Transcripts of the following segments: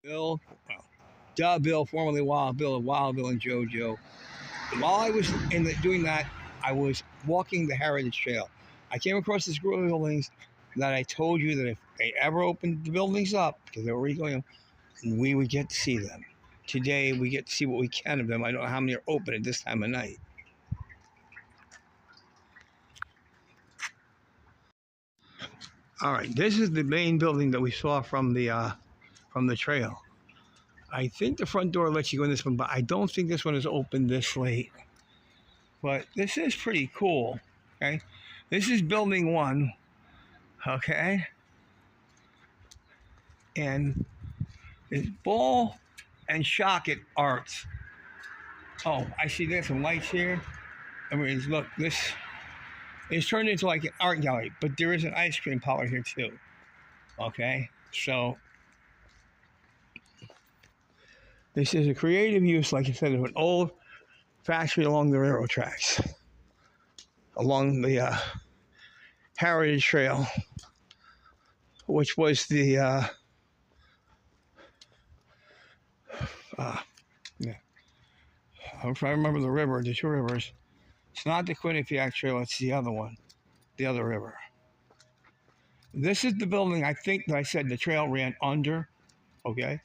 Bill, Bill, formerly Wild Bill of Wild Bill and JoJo. While I was doing that, I was walking the Heritage Trail. I came across this group of buildings that I told you that if they ever opened the buildings up, because they were already going, we would get to see them. Today, we get to see what we can of them. I don't know how many are open at this time of night. All right, this is the main building that we saw from the trail. I think the front door lets you go in this one, but I don't think this one is open this late. But this is pretty cool. Okay, this is building 1. Okay, and it's Ball and Shockett Arts. Oh, I see there's some lights here. I mean, look, this is turned into like an art gallery, but there is an ice cream parlor here too. Okay, so this is a creative use, like I said, of an old factory along the railroad tracks, along the Heritage Trail, which was the yeah. If I remember the river, the 2 rivers. It's not the Quinnipiac Trail, it's the other one, the other river. This is the building I think that I said the trail ran under. Okay,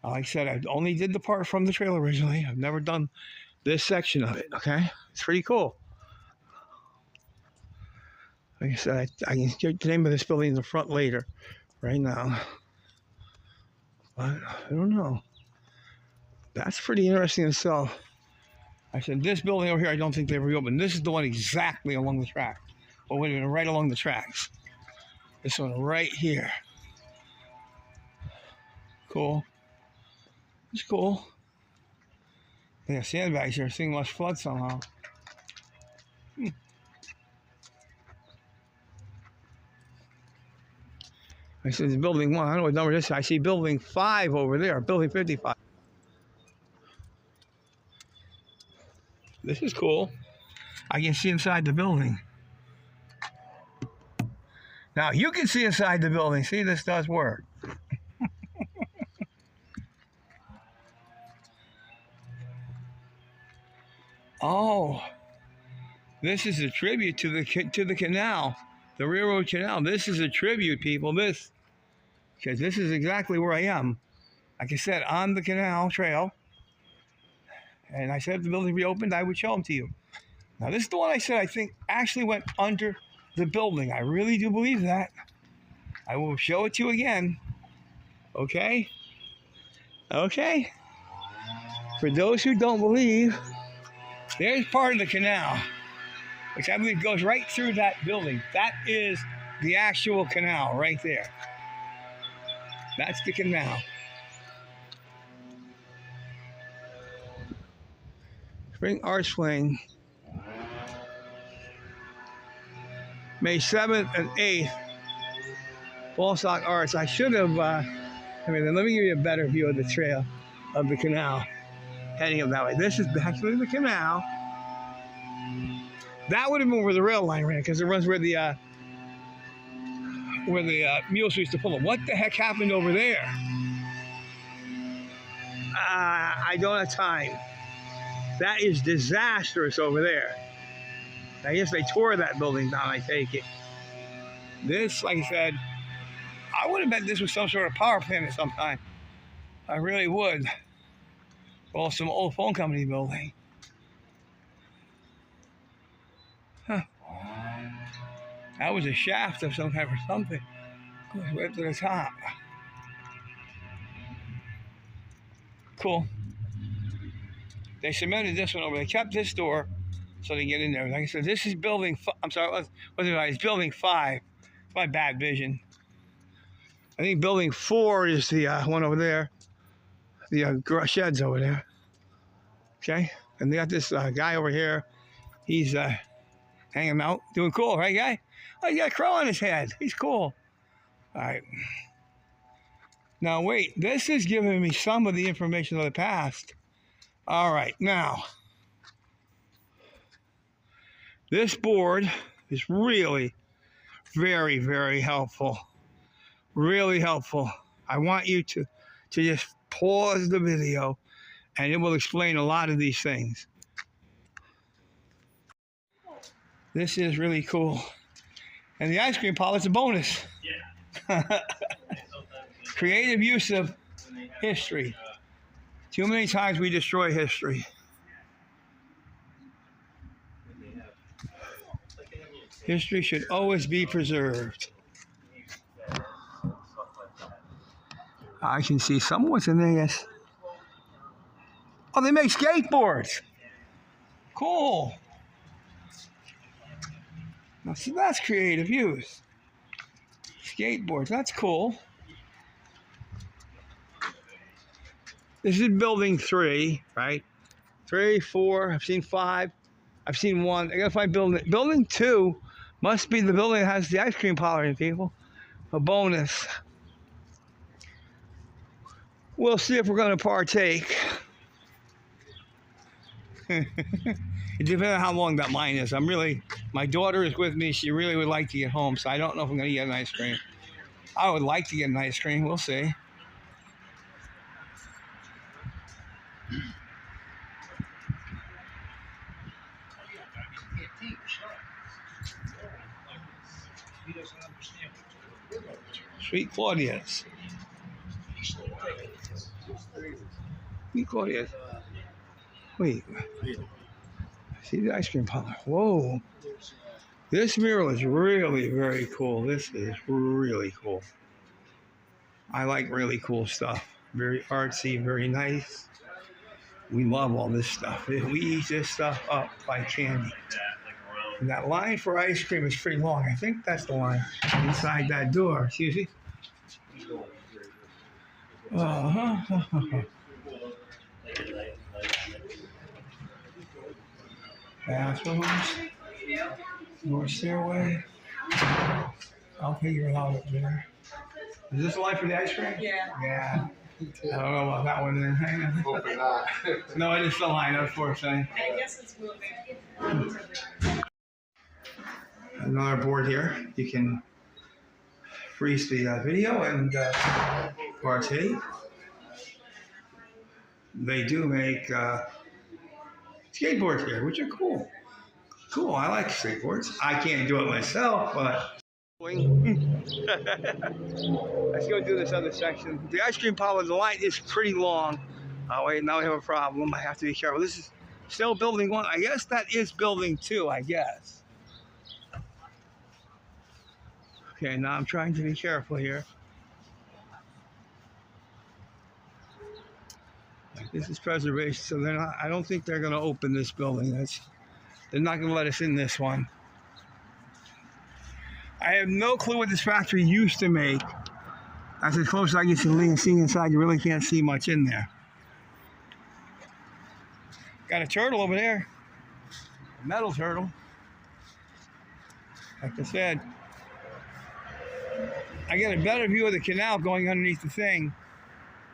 like I said, I only did the part from the trail originally. I've never done this section of it. Okay, it's pretty cool. Like I said, I can get the name of this building in the front later. Right now, but I don't know. That's pretty interesting itself. I said, this building over here, I don't think they reopened. This is the one exactly along the track. Well, wait a minute, right along the tracks. This one right here. Cool. It's cool. They have sandbags here, seeing less flood somehow. I said, it's building 1. I don't know what number this is. I see building 5 over there, building 55. This is cool. I can see inside the building. Now, you can see inside the building. See, this does work. Oh, this is a tribute to the canal, the railroad canal. This is a tribute, people. This, because this is exactly where I am. Like I said, on the canal trail. And I said if the building reopened, I would show them to you. Now, this is the one I said I think actually went under the building. I really do believe that. I will show it to you again. Okay? Okay? For those who don't believe, there's part of the canal, which I believe goes right through that building. That is the actual canal right there. That's the canal. Spring Arts Fling, May 7th and 8th, Ballstock Arts. I should have, let me give you a better view of the trail, of the canal, heading up that way. This is actually the canal. That would have been where the rail line ran, because it runs where the mules used to pull it. What the heck happened over there? I don't have time. That is disastrous over there. I guess they tore that building down, I take it. This, like I said, I would have bet this was some sort of power plant at some time. I really would. Well, some old phone company building. Huh. That was a shaft of some kind or something. Goes right to the top. Cool. They cemented this one over. They kept this door so they get in there. Like I said, this is building. I'm sorry, it's building 5. It's my bad vision. I think building 4 is the one over there. The sheds over there. Okay, and they got this guy over here. He's hanging out, doing cool, right, guy? Oh, he got a crow on his head. He's cool. All right. Now wait, this is giving me some of the information of the past. All right, now, this board is really very, very helpful. Really helpful. I want you to to just pause the video, and it will explain a lot of these things. This is really cool. And the ice cream parlor is a bonus. Creative use of history. Too many times we destroy history. History should always be preserved. I can see someone's in there, yes. Oh, they make skateboards. Cool. Now, see, that's creative use. Skateboards, that's cool. This is building 3, right? 3, 4, I've seen 5. I've seen 1. I gotta find building. Building 2 must be the building that has the ice cream parlor in, people. A bonus. We'll see if we're gonna partake. It depends on how long that line is. My daughter is with me. She really would like to get home, so I don't know if I'm going to get an ice cream. I would like to get an ice cream. We'll see. Sweet Claudia's. Sweet Claudia's. Wait. See the ice cream parlor. Whoa. This mural is really very cool. This is really cool. I like really cool stuff. Very artsy, very nice. We love all this stuff. We eat this stuff up like candy. And that line for ice cream is pretty long. I think that's the line inside that door. Excuse me. Bathrooms. More stairway. I'll figure it out up there. Is this the line for the ice cream? Yeah. Yeah. I don't know about that one then. Hang on. Hopefully not. No, it is the line, unfortunately. I guess it's moving. Another board here. You can freeze the video and partake. They do make skateboards here, which are cool. Cool, I like skateboards. I can't do it myself, but... Let's go do this other section. The ice cream parlor, the line is pretty long. Oh wait, now we have a problem. I have to be careful. This is still building 1. I guess that is building 2, I guess. Okay, now I'm trying to be careful here. This is preservation, so they're not, I don't think they're going to open this building. They're not going to let us in this one. I have no clue what this factory used to make. That's as close as I get to seeing inside. You really can't see much in there. Got a turtle over there. A metal turtle. Like I said, I get a better view of the canal going underneath the thing.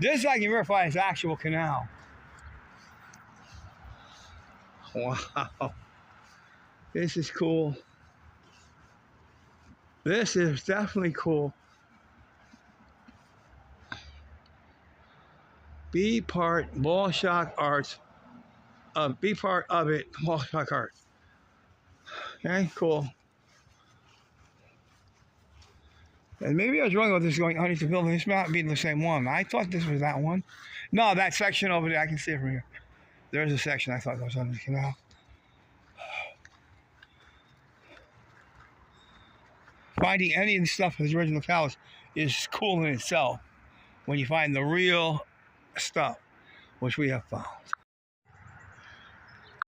This I can verify is actual canal. Wow. This is cool. This is definitely cool. Be part Ball Shock Arts. Be part of it, Ball Shock Arts. Okay, cool. And maybe I was wrong about this going underneath the building. This might not be the same one. I thought this was that one. No, that section over there, I can see it from here. There's a section I thought that was under the canal. Finding any of the stuff of the original cows is cool in itself when you find the real stuff, which we have found.